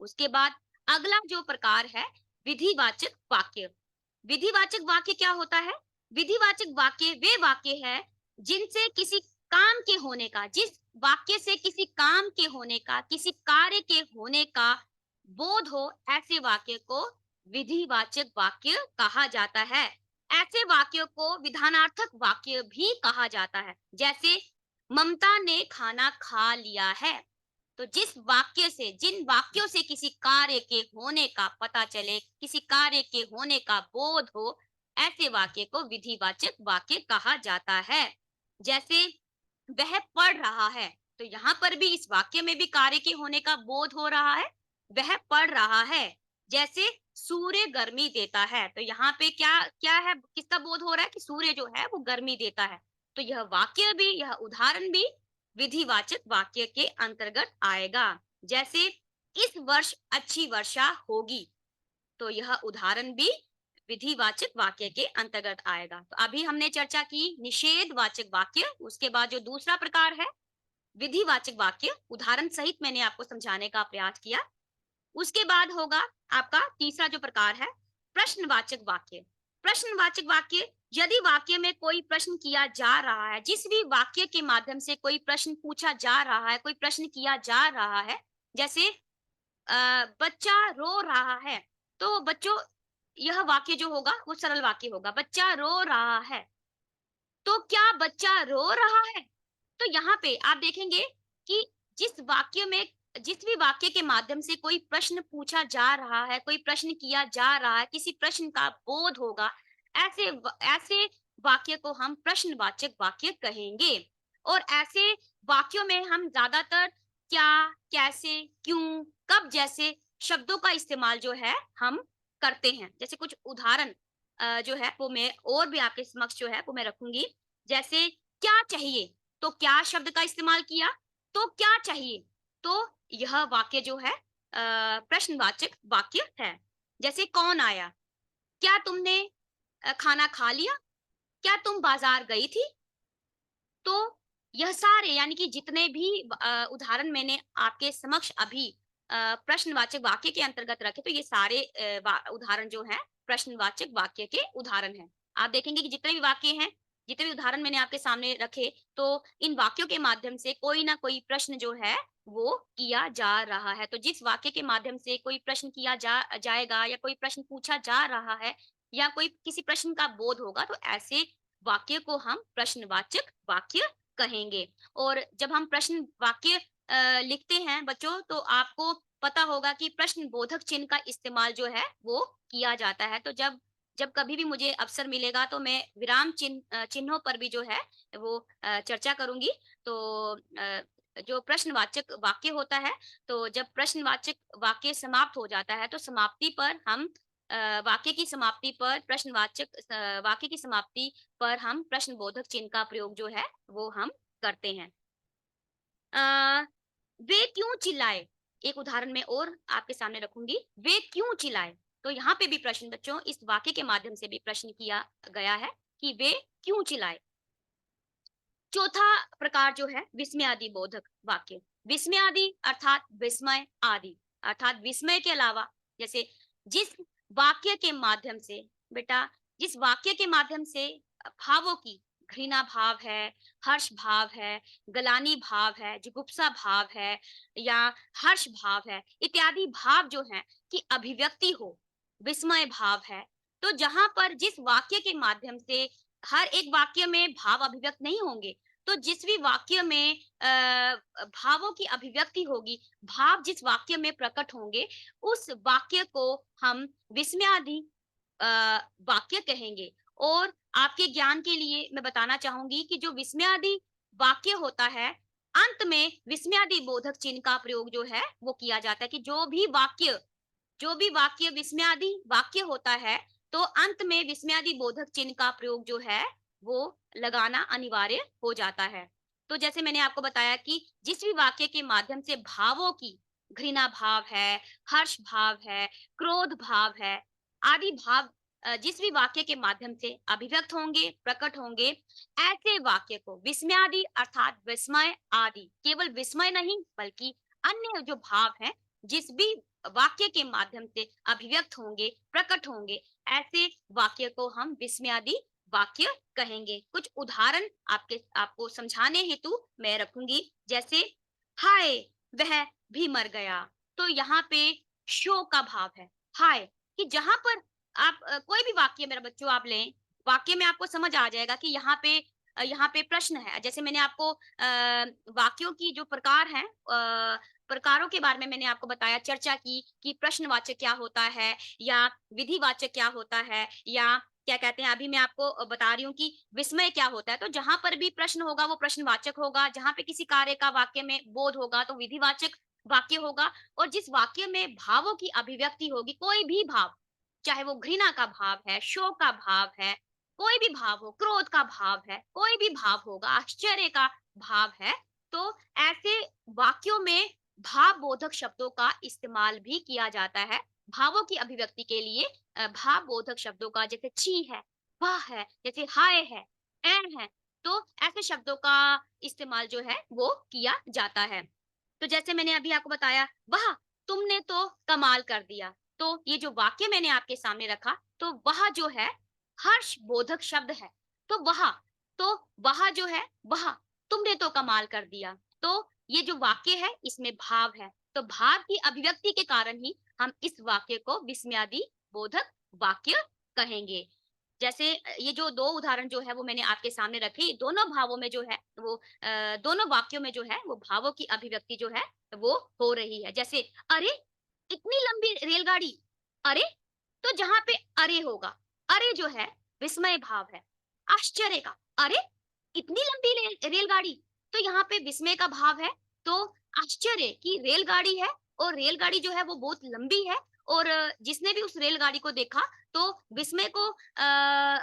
उसके बाद अगला जो प्रकार है विधिवाचक वाक्य। विधिवाचक वाक्य क्या होता है? विधिवाचक वाक्य वे वाक्य है जिनसे किसी काम के होने का, जिस वाक्य से किसी काम के होने का, किसी कार्य के होने का बोध हो, ऐसे वाक्य को विधिवाचक वाक्य कहा जाता है। ऐसे वाक्यों को विधानार्थक वाक्य भी कहा जाता है। जैसे ममता ने खाना खा लिया है। तो जिस वाक्य से जिन वाक्यों से किसी कार्य के होने का पता चले, किसी कार्य के होने का बोध हो, ऐसे वाक्य को विधिवाचक वाक्य कहा जाता है। जैसे वह पढ़ रहा है, तो यहाँ पर भी इस वाक्य में भी कार्य के होने का बोध हो रहा है, वह पढ़ रहा है। जैसे सूर्य गर्मी देता है, तो यहाँ पे क्या क्या है, किसका बोध हो रहा है कि सूर्य जो है वो गर्मी देता है। तो यह वाक्य भी, यह उदाहरण भी विधिवाचक वाक्य के अंतर्गत आएगा। जैसे इस वर्ष अच्छी वर्षा होगी, तो यह उदाहरण भी विधिवाचक वाक्य के अंतर्गत आएगा। तो अभी हमने चर्चा की निषेधवाचक वाक्य, उसके बाद जो दूसरा प्रकार है विधिवाचक वाक्य, उदाहरण सहित मैंने आपको समझाने का प्रयास किया। उसके बाद होगा आपका तीसरा जो प्रकार है प्रश्नवाचक वाक्य। प्रश्नवाचक वाक्य, यदि वाक्य में कोई प्रश्न किया जा रहा है, जिस भी वाक्य के माध्यम से कोई प्रश्न पूछा जा रहा है, कोई प्रश्न किया जा रहा है, जैसे बच्चा रो रहा है, तो बच्चों यह वाक्य जो होगा वो सरल वाक्य होगा, बच्चा रो रहा है, तो क्या बच्चा रो रहा है? तो यहाँ पे आप देखेंगे कि जिस वाक्य में, जिस भी वाक्य के माध्यम से कोई प्रश्न पूछा जा रहा है, कोई प्रश्न किया जा रहा है, किसी प्रश्न का बोध होगा, ऐसे वाक्य को हम प्रश्नवाचक वाक्य कहेंगे। और ऐसे वाक्यों में हम ज्यादातर क्या, कैसे, क्यों, कब जैसे शब्दों का इस्तेमाल जो है हम करते हैं। जैसे कुछ उदाहरण जो है वो मैं और भी आपके समक्ष जो है वो मैं रखूंगी। जैसे क्या चाहिए, तो क्या शब्द का इस्तेमाल किया, तो क्या चाहिए, तो यह वाक्य जो है प्रश्नवाचक वाक्य है। जैसे कौन आया, क्या तुमने खाना खा लिया, क्या तुम बाजार गई थी, तो यह सारे यानी कि जितने भी उदाहरण मैंने आपके समक्ष अभी प्रश्नवाचक वाक्य के अंतर्गत रखे, तो ये सारे उदाहरण जो हैं प्रश्नवाचक वाक्य के उदाहरण हैं। आप देखेंगे कि जितने भी वाक्य हैं, जितने भी उदाहरण मैंने आपके सामने रखे, तो इन वाक्यों के माध्यम से कोई ना कोई प्रश्न जो है वो किया जा रहा है। तो जिस वाक्य के माध्यम से कोई प्रश्न किया जाएगा या कोई प्रश्न पूछा जा रहा है या कोई किसी प्रश्न का बोध होगा, तो ऐसे वाक्य को हम प्रश्नवाचक वाक्य कहेंगे। और जब हम प्रश्न वाक्य लिखते हैं बच्चों, तो आपको पता होगा कि प्रश्न बोधक चिन्ह का इस्तेमाल जो है वो किया जाता है। तो जब जब कभी भी मुझे अवसर मिलेगा तो मैं विराम चिन्हों पर भी जो है वो चर्चा करूंगी। तो जो प्रश्नवाचक वाक्य होता है, तो जब प्रश्नवाचक वाक्य समाप्त हो जाता है, तो समाप्ति पर हम वाक्य की समाप्ति पर प्रश्नवाचक वाक्य की समाप्ति पर हम प्रश्नबोधक चिन्ह का प्रयोग जो है वो हम करते हैं। अ, वे क्यों चिल्लाए? एक उदाहरण मैं और आपके सामने रखूंगी। वे क्यों चिल्लाए? तो यहाँ पे भी प्रश्न बच्चों, इस वाक्य के माध्यम से भी प्रश्न किया गया है कि वे क्यों चिल्लाए? चौथा प्रकार जो है विस्मयादि बोधक वाक्य। विस्मयादि अर्थात विस्मय आदि, अर्थात विस्मय के अलावा, जैसे जिस वाक्य के माध्यम से बेटा, जिस वाक्य के माध्यम से भावों की घृणा भाव है, हर्ष भाव है, ग्लानि भाव है, जुगुप्सा भाव है या हर्ष भाव है, इत्यादि भाव जो हैं की अभिव्यक्ति हो, विस्मय भाव है। तो जहाँ पर जिस वाक्य के माध्यम से हर एक वाक्य में भाव अभिव्यक्त नहीं होंगे, तो जिस भी वाक्य में भावों की अभिव्यक्ति होगी, भाव जिस वाक्य में प्रकट होंगे, उस वाक्य को हम विस्मयादि अ, वाक्य कहेंगे। और आपके ज्ञान के लिए मैं बताना चाहूँगी कि जो विस्मयादि वाक्य होता है, अंत में विस्मयादि बोधक चिन्ह का प्रयोग जो है, वो किया जाता है कि जो भी वाक्य विस्मयादि वाक्य होता है, तो अंत में विस्मयादि बोधक चिन्ह का प्रयोग जो है, वो लगाना अनिवार्य हो जाता है। तो जैसे मैंने आपको बताया कि जिस भी वाक्य के माध्यम से भावों की घृणा भाव है, हर्ष भाव है, क्रोध भाव है, आदि भाव जिस भी वाक्य के माध्यम से अभिव्यक्त होंगे, प्रकट होंगे, ऐसे वाक्य को विस्मयादि अर्थात विस्मय आदि, केवल विस्मय नहीं बल्कि अन्य जो भाव हैं, जिस भी वाक्य के माध्यम से अभिव्यक्त होंगे, प्रकट होंगे, ऐसे वाक्य को हम विस्मयादि वाक्य कहेंगे। कुछ उदाहरण आपको समझाने हेतु मैं रखूँगी, जैसे हाय! वह भी मर गया। तो यहाँ पे शोक का भाव है, हाय! कि जहाँ पर आप कोई भी वाक्य मेरे बच्चों आप लें, वाक्य में आपको समझ आ जाएगा कि यहाँ पे प्रश्न है। जैसे मैंने आपको वाक्यों की जो प्रकार हैं प्रकारों के बारे में मैंने आपको बताया, चर्चा की कि प्रश्नवाचक क्या होता है या विधिवाचक क्या होता है या क्या कहते हैं, अभी मैं आपको बता रही हूँ कि विस्मय क्या होता है। तो जहाँ पर भी प्रश्न होगा वो प्रश्नवाचक होगा, जहाँ पे किसी कार्य का वाक्य में बोध होगा तो विधिवाचक वाक्य होगा और जिस वाक्य में भावों की अभिव्यक्ति होगी, कोई भी भाव, चाहे वो घृणा का भाव है, शोक का भाव है, कोई भी भाव हो, क्रोध का भाव है, कोई भी भाव होगा, आश्चर्य का भाव है, तो ऐसे वाक्यों में भाव बोधक शब्दों का इस्तेमाल भी किया जाता है। भावों की अभिव्यक्ति के लिए भाव बोधक शब्दों का जैसे छी है, वाह है, जैसे हाय है, ऐ है, तो ऐसे शब्दों का इस्तेमाल जो है वो किया जाता है। तो जैसे मैंने अभी आपको बताया, वाह! तुमने तो कमाल कर दिया। तो ये जो वाक्य मैंने आपके सामने रखा, तो वह जो है हर्ष बोधक शब्द है। तो वह जो है, वाह! तुमने तो कमाल कर दिया। तो ये जो वाक्य है इसमें भाव है। तो भाव की अभिव्यक्ति के कारण ही हम इस वाक्य को विस्मयादि बोधक वाक्य कहेंगे। जैसे ये जो 2 उदाहरण जो है वो मैंने आपके सामने रखे, दोनों भावों में जो है वो दोनों वाक्यों में जो है वो भावों की अभिव्यक्ति जो है वो हो रही है। जैसे अरे! इतनी लंबी रेलगाड़ी, अरे! तो जहाँ पे अरे होगा, अरे जो है विस्मय भाव है, आश्चर्य का, अरे! इतनी लंबी रेलगाड़ी, तो यहाँ पे विस्मय का भाव है, तो आश्चर्य कि रेलगाड़ी है और रेलगाड़ी जो है वो बहुत लंबी है और जिसने भी उस रेलगाड़ी को देखा तो विस्मय को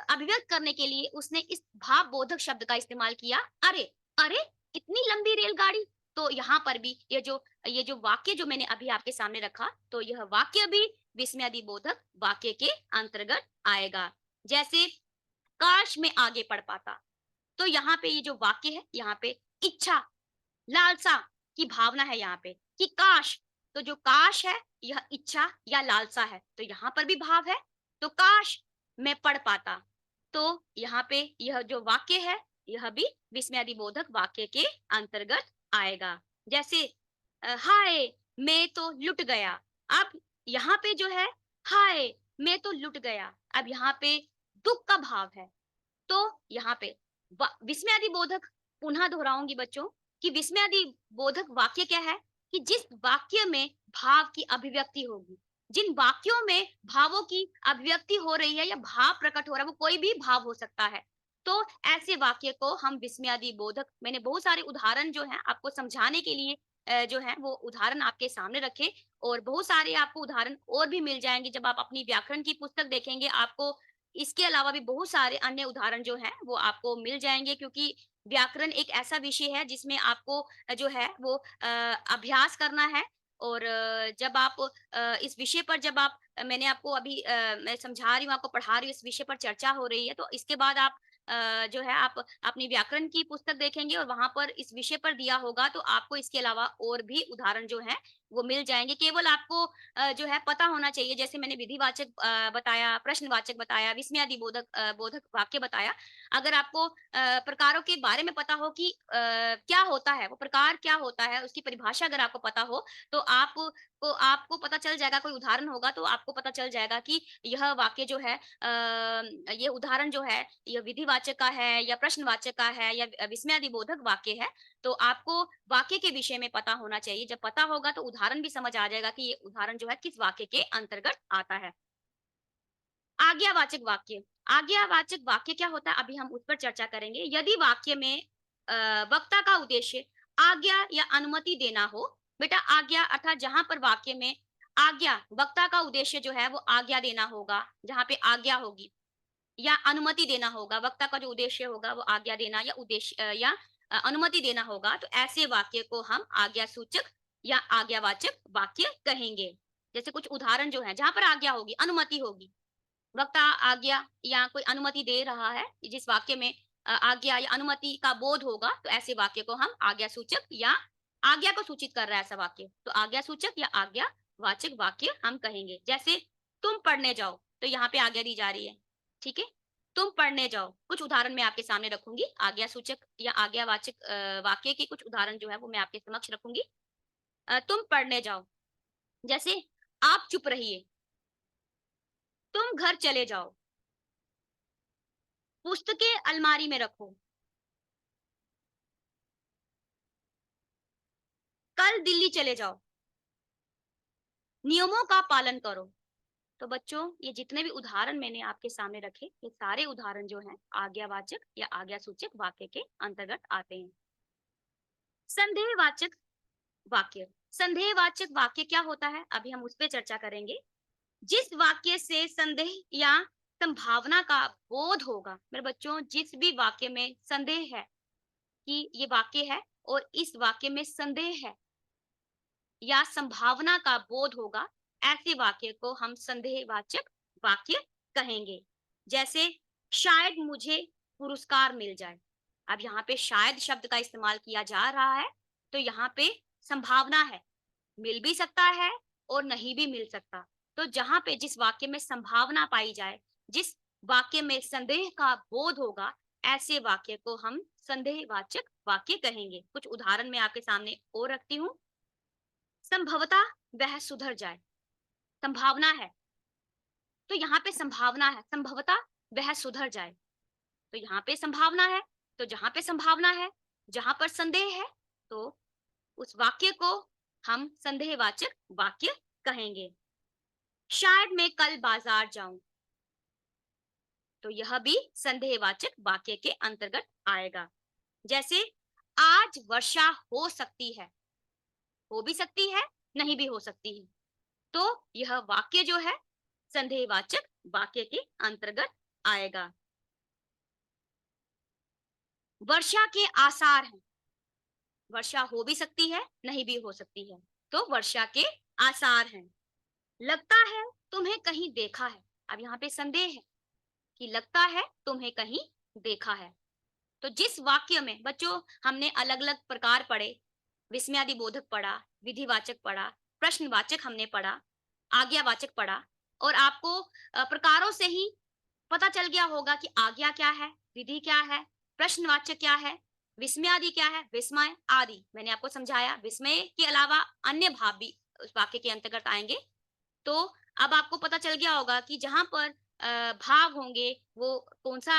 अभिव्यक्त करने के लिए उसने इस भाव बोधक शब्द का इस्तेमाल किया, अरे! अरे! इतनी लंबी रेलगाड़ी। तो यहाँ पर भी ये जो वाक्य जो मैंने अभी आपके सामने रखा, तो यह वाक्य भी विस्मयादि बोधक वाक्य के अंतर्गत आएगा। जैसे काश मैं आगे पढ़ पाता। तो यहाँ पे ये जो वाक्य है, यहाँ पे इच्छा, लालसा की भावना है यहाँ पे कि काश, तो जो काश है यह इच्छा या लालसा है, तो यहाँ पर भी भाव है, तो काश मैं पढ़ पाता। तो यहाँ पे यह जो वाक्य है, यह भी विस्मयादि बोधक वाक्य के अंतर्गत आएगा। जैसे हाय! मैं तो लुट गया। अब यहाँ पे जो है हाय! मैं तो लुट गया। अब यहाँ पे दुःख का भाव है। तो यहाँ पे विस्मयादि बोधक पुनः दोहराऊंगी बच्चों कि विस्मयादि बोधक वाक्य क्या है कि जिस वाक्य में भाव की अभिव्यक्ति होगी, जिन वाक्यों में भावों की अभिव्यक्ति हो रही है या भाव प्रकट हो रहा है, वो कोई भी भाव हो सकता है, तो ऐसे वाक्य को हम विस्मयादि बोधक, मैंने बहुत सारे उदाहरण जो हैं आपको समझाने के लिए जो है वो उदाहरण आपके सामने रखे और बहुत सारे आपको उदाहरण और भी मिल जाएंगे जब आप अपनी व्याकरण की पुस्तक देखेंगे, आपको इसके अलावा भी बहुत सारे अन्य उदाहरण जो हैं वो आपको मिल जाएँगे, क्योंकि व्याकरण एक ऐसा विषय है जिसमें आपको जो है वो अभ्यास करना है और जब आप इस विषय पर जब आप मैंने आपको अभी मैं समझा रही हूँ, आपको पढ़ा रही हूँ, इस विषय पर चर्चा हो रही है, तो इसके बाद आप जो है आप अपनी व्याकरण की पुस्तक देखेंगे और वहाँ पर इस विषय पर दिया होगा, तो आपको इसके अलावा और भी उदाहरण जो हैं वो मिल जाएँगे। केवल आपको जो है पता होना चाहिए, जैसे मैंने विधिवाचक बताया, प्रश्नवाचक बताया, विस्मयादि बोधक वाक्य बताया। अगर आपको प्रकारों के बारे में पता हो कि क्या होता है, वो प्रकार क्या होता है, उसकी परिभाषा अगर आपको पता हो, तो आपको पता चल जाएगा, कोई उदाहरण होगा तो आपको पता चल जाएगा कि यह वाक्य जो है ये उदाहरण जो है, ये विधिवाचक का है या प्रश्नवाचक का है या विस्मयादि बोधक वाक्य है। तो आपको वाक्य के विषय में पता होना चाहिए। जब पता होगा तो उदाहरण भी समझ आ जाएगा कि ये उदाहरण जो है किस वाक्य के अंतर्गत आता है। आज्ञावाचक वाक्य। आज्ञावाचक वाक्य क्या होता है? अभी हम उस पर चर्चा करेंगे। यदि वाक्य में वक्ता का उद्देश्य आज्ञा या अनुमति देना हो, बेटा आज्ञा अर्थात जहाँ पर वाक्य में आज्ञा, वक्ता का उद्देश्य जो है वो आज्ञा देना होगा, जहाँ पे आज्ञा होगी या अनुमति देना होगा, वक्ता का जो उद्देश्य होगा वो आज्ञा देना या अनुमति देना होगा, तो ऐसे वाक्य को हम आज्ञासूचक या आज्ञावाचक वाक्य कहेंगे। जैसे कुछ उदाहरण जो हैं, जहाँ पर आज्ञा होगी, अनुमति होगी, वक्ता आज्ञा या कोई अनुमति दे रहा है, जिस वाक्य में आज्ञा या अनुमति का बोध होगा, तो ऐसे वाक्य को हम आज्ञासूचक या आज्ञा को सूचित कर रहा है ऐसा वाक्य, तो आज्ञासूचक या आज्ञावाचक वाक्य हम कहेंगे। जैसे तुम पढ़ने जाओ, तो यहाँ पे आज्ञा दी जा रही है, ठीक है? तुम पढ़ने जाओ, कुछ उदाहरण मैं आपके सामने रखूंगी, आज्ञासूचक या आज्ञावाचक वाक्य के कुछ उदाहरण जो है वो मैं आपके समक्ष रखूंगी। तुम पढ़ने जाओ, जैसे आप चुप रहिए, तुम घर चले जाओ, पुस्तकें अलमारी में रखो, कल दिल्ली चले जाओ, नियमों का पालन करो। तो बच्चों, ये जितने भी उदाहरण मैंने आपके सामने रखे, ये सारे उदाहरण जो हैं आज्ञावाचक या आज्ञासूचक वाक्य के अंतर्गत आते हैं। संदेहवाचक वाक्य। संदेहवाचक वाक्य क्या होता है? अभी हम उस पे चर्चा करेंगे। जिस वाक्य से संदेह या संभावना का बोध होगा, मेरे बच्चों, जिस भी वाक्य में संदेह है कि ये वाक्य है और इस वाक्य में संदेह है या संभावना का बोध होगा, ऐसे वाक्य को हम संदेहवाचक वाक्य कहेंगे। जैसे शायद मुझे पुरस्कार मिल जाए। अब यहाँ पे शायद शब्द का इस्तेमाल किया जा रहा है, तो यहाँ पे संभावना है, मिल भी सकता है और नहीं भी मिल सकता। तो जहाँ पे जिस वाक्य में संभावना पाई जाए, जिस वाक्य में संदेह का बोध होगा, ऐसे वाक्य को हम संदेहवाचक वाक्य कहेंगे। कुछ उदाहरण मैं आपके सामने और रखती हूँ। संभवतः वह सुधर जाए, संभावना है, तो यहाँ पे संभावना है, संभवतः वह सुधर जाए, तो यहाँ पे संभावना है, तो जहाँ पे संभावना है, जहाँ पर संदेह है, तो उस वाक्य को हम संदेहवाचक वाक्य कहेंगे। शायद मैं कल बाजार जाऊं, तो यह भी संदेहवाचक वाक्य के अंतर्गत आएगा। जैसे आज वर्षा हो सकती है, हो भी सकती है, नहीं भी हो सकती है, तो यह वाक्य जो है संदेहवाचक वाक्य के अंतर्गत आएगा। वर्षा के आसार हैं, वर्षा हो भी सकती है, नहीं भी हो सकती है, तो वर्षा के आसार हैं। लगता है तुम्हें कहीं देखा है। अब यहाँ पे संदेह है कि लगता है तुम्हें कहीं देखा है। तो जिस वाक्य में बच्चों हमने अलग-अलग प्रकार पढ़े, विस्मयादि बोधक पढ़ा, विधिवाचक पढ़ा, प्रश्नवाचक हमने पढ़ा, आज्ञावाचक पढ़ा और आपको प्रकारों से ही पता चल गया होगा कि आज्ञा क्या है, विधि क्या है, प्रश्नवाचक क्या है, विस्मयादि क्या है, विस्मय आदि मैंने आपको समझाया। विस्मय के अलावा अन्य भाव भी उस वाक्य के अंतर्गत आएंगे। तो अब आपको पता चल गया होगा कि जहाँ पर भाव होंगे वो कौन-सा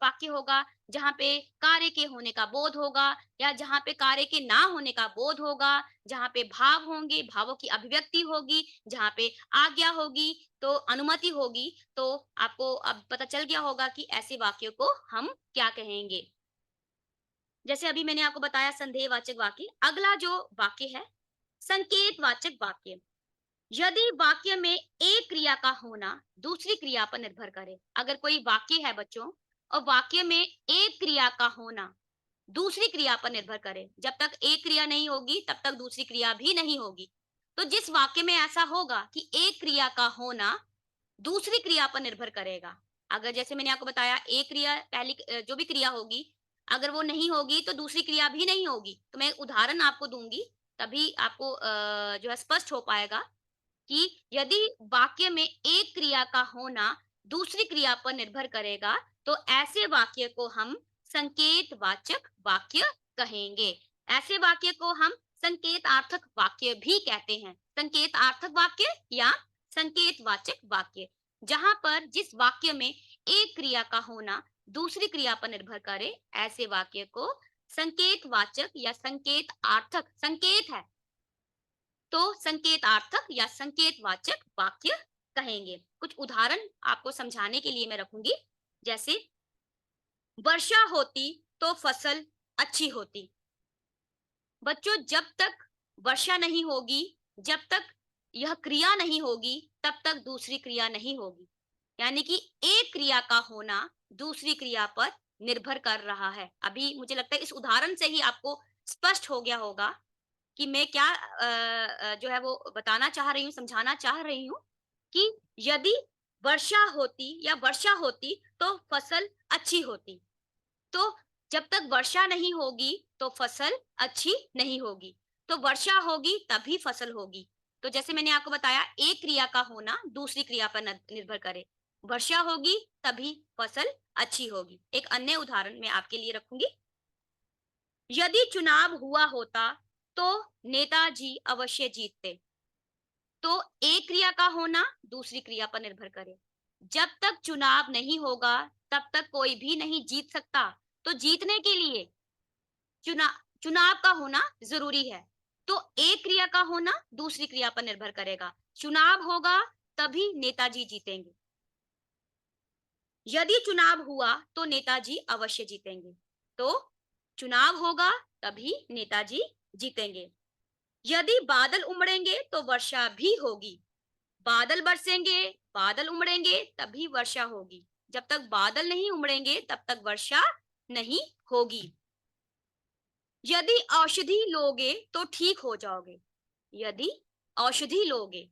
वाक्य होगा, जहाँ पे कार्य के होने का बोध होगा या जहाँ पे कार्य के ना होने का बोध होगा, जहाँ पे भाव होंगे, भावों की अभिव्यक्ति होगी, जहाँ पे आज्ञा होगी, तो अनुमति होगी, तो आपको अब पता चल गया होगा कि ऐसे वाक्यों को हम क्या कहेंगे। जैसे अभी मैंने आपको बताया संदेहवाचक वाक्य, अगला जो वाक्य है, संकेतवाचक वाक्य। यदि वाक्य में एक क्रिया का होना दूसरी क्रिया पर निर्भर करे, अगर कोई वाक्य है बच्चों और वाक्य में एक क्रिया का होना दूसरी क्रिया पर निर्भर करे, जब तक एक क्रिया नहीं होगी तब तक दूसरी क्रिया भी नहीं होगी। तो जिस वाक्य में ऐसा होगा कि एक क्रिया का होना दूसरी क्रिया पर निर्भर करेगा, अगर जैसे मैंने आपको बताया एक क्रिया पहली जो भी क्रिया होगी, अगर वो नहीं होगी तो दूसरी क्रिया भी नहीं होगी। तो मैं उदाहरण आपको दूंगी, तभी आपको जो है स्पष्ट हो पाएगा कि यदि वाक्य में एक क्रिया का होना दूसरी क्रिया पर निर्भर करेगा, तो ऐसे वाक्य को हम संकेतवाचक वाक्य कहेंगे। ऐसे वाक्य को हम संकेतार्थक वाक्य भी कहते हैं। संकेतार्थक वाक्य या संकेतवाचक वाक्य, जहां पर जिस वाक्य में एक क्रिया का होना दूसरी क्रिया पर निर्भर करे, ऐसे वाक्य को संकेतवाचक या संकेतार्थक, संकेत है तो संकेतार्थक या संकेतवाचक वाक्य कहेंगे। कुछ उदाहरण आपको समझाने के लिए मैं रखूंगी, जैसे वर्षा होती तो फसल अच्छी होती। बच्चों, जब तक वर्षा नहीं होगी, जब तक यह क्रिया नहीं होगी, तब तक दूसरी क्रिया नहीं होगी। यानी कि एक क्रिया का होना दूसरी क्रिया पर निर्भर कर रहा है। अभी मुझे लगता है इस उदाहरण से ही आपको स्पष्ट हो गया होगा कि मैं क्या जो है वो बताना चाह रही हूँ, समझाना चाह रही हूँ कि यदि वर्षा होती या वर्षा होती तो फसल अच्छी होती। तो जब तक वर्षा नहीं होगी तो फसल अच्छी नहीं होगी। तो वर्षा होगी तभी फसल होगी। तो जैसे मैंने आपको बताया, एक क्रिया का होना दूसरी क्रिया पर निर्भर करे। वर्षा होगी तभी फसल अच्छी होगी। एक अन्य उदाहरण मैं आपके लिए रखूंगी। यदि चुनाव हुआ होता तो नेताजी अवश्य जीतते। तो एक क्रिया का होना दूसरी क्रिया पर निर्भर करे। जब तक चुनाव नहीं होगा तब तक कोई भी नहीं जीत सकता। तो जीतने के लिए चुना चुनाव का होना जरूरी है। तो एक क्रिया का होना दूसरी क्रिया पर निर्भर करेगा। चुनाव होगा तभी नेताजी जीतेंगे। यदि चुनाव हुआ तो नेताजी अवश्य जीतेंगे। तो चुनाव होगा तभी नेताजी जीतेंगे। यदि बादल उमड़ेंगे तो वर्षा भी होगी। बादल बरसेंगे, बादल उमड़ेंगे तभी वर्षा होगी। जब तक बादल नहीं उमड़ेंगे तब तक वर्षा नहीं होगी। यदि औषधि लोगे तो ठीक हो जाओगे। यदि औषधि लोगे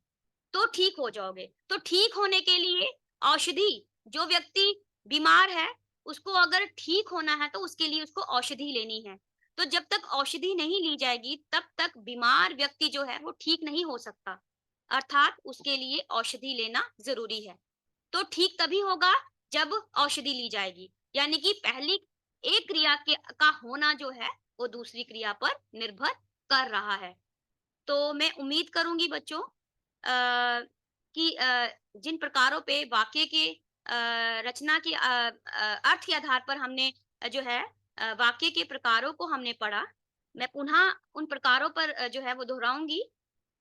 तो ठीक हो जाओगे। तो ठीक होने के लिए औषधि, जो व्यक्ति बीमार है उसको अगर ठीक होना है तो उसके लिए उसको औषधि लेनी है। तो जब तक औषधि नहीं ली जाएगी तब तक बीमार व्यक्ति जो है वो ठीक नहीं हो सकता। अर्थात उसके लिए औषधि लेना जरूरी है। तो ठीक तभी होगा जब औषधि ली जाएगी। यानी कि पहली एक क्रिया के का होना जो है वो दूसरी क्रिया पर निर्भर कर रहा है। तो मैं उम्मीद करूंगी बच्चों कि जिन प्रकारों पे वाक्य के रचना के अर्थ के आधार पर हमने जो है वाक्य के प्रकारों को हमने पढ़ा। मैं पुनः उन प्रकारों पर जो है वो दोहराऊंगी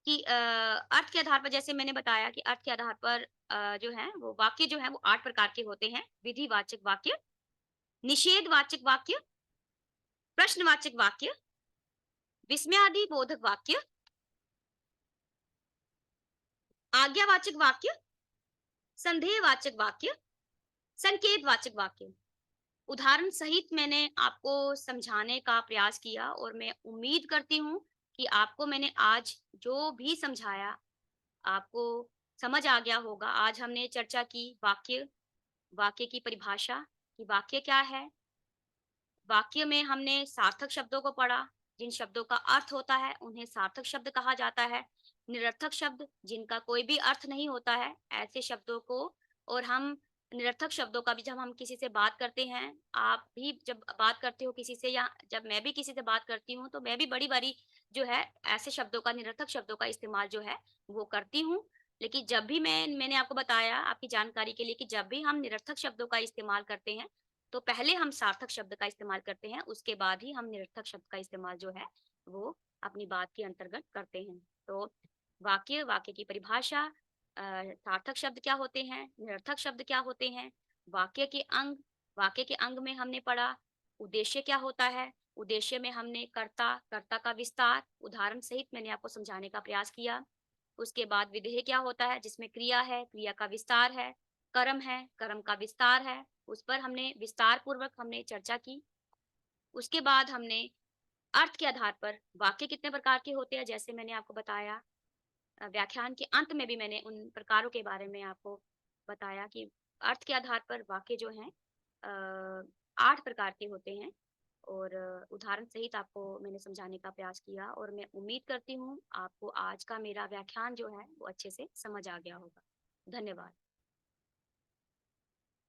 कि अर्थ के आधार पर, जैसे मैंने बताया कि अर्थ के आधार पर जो है वो वाक्य जो है वो 8 प्रकार के होते हैं। विधिवाचक वाक्य, निषेधवाचक वाक्य, प्रश्नवाचक वाक्य, विस्मयादि बोधक वाक्य, आज्ञावाचक वाक्य, संदेहवाचक वाक्य, संकेतवाचक वाक्य। उदाहरण सहित मैंने आपको समझाने का प्रयास किया और मैं उम्मीद करती हूँ कि आपको मैंने आज जो भी समझाया आपको समझ आ गया होगा। आज हमने चर्चा की वाक्य, वाक्य की परिभाषा कि वाक्य क्या है। वाक्य में हमने सार्थक शब्दों को पढ़ा। जिन शब्दों का अर्थ होता है उन्हें सार्थक शब्द कहा जाता है। निरर्थक शब्द जिनका कोई भी अर्थ नहीं होता है, ऐसे शब्दों को, और हम निरर्थक शब्दों का भी जब हम किसी से बात करते हैं, आप भी जब बात करते हो किसी से या जब मैं भी किसी से बात करती हूँ, तो मैं भी बड़ी-बड़ी जो है ऐसे शब्दों का, निरर्थक शब्दों का इस्तेमाल जो है वो करती हूँ। लेकिन जब भी मैंने आपको बताया आपकी जानकारी के लिए कि जब भी हम निरर्थक शब्दों का इस्तेमाल करते हैं, तो पहले हम सार्थक शब्द का इस्तेमाल करते हैं, उसके बाद ही हम निरर्थक शब्द का इस्तेमाल जो है, वो अपनी बात के अंतर्गत करते हैं। तो वाक्य, वाक्य की परिभाषा, सार्थक शब्द क्या होते हैं, निरर्थक शब्द क्या होते हैं, वाक्य के अंग, वाक्य के अंग में हमने पढ़ा, उद्देश्य क्या होता है, उद्देश्य में हमने कर्ता, कर्ता का विस्तार, उदाहरण सहित मैंने आपको समझाने का प्रयास किया। उसके बाद विधेय क्या होता है, जिसमें क्रिया है, क्रिया का विस्तार है, कर्म है, कर्म का विस्तार है, उस पर हमने विस्तार पूर्वक हमने चर्चा की। उसके बाद हमने अर्थ के आधार पर वाक्य कितने प्रकार के होते हैं, जैसे मैंने आपको बताया। व्याख्यान के अंत में भी मैंने उन प्रकारों के बारे में आपको बताया कि अर्थ के आधार पर वाक्य जो हैं 8 प्रकार के होते हैं। और उदाहरण सहित आपको मैंने समझाने का प्रयास किया और मैं उम्मीद करती हूँ आपको आज का मेरा व्याख्यान जो है वो अच्छे से समझ आ गया होगा। धन्यवाद।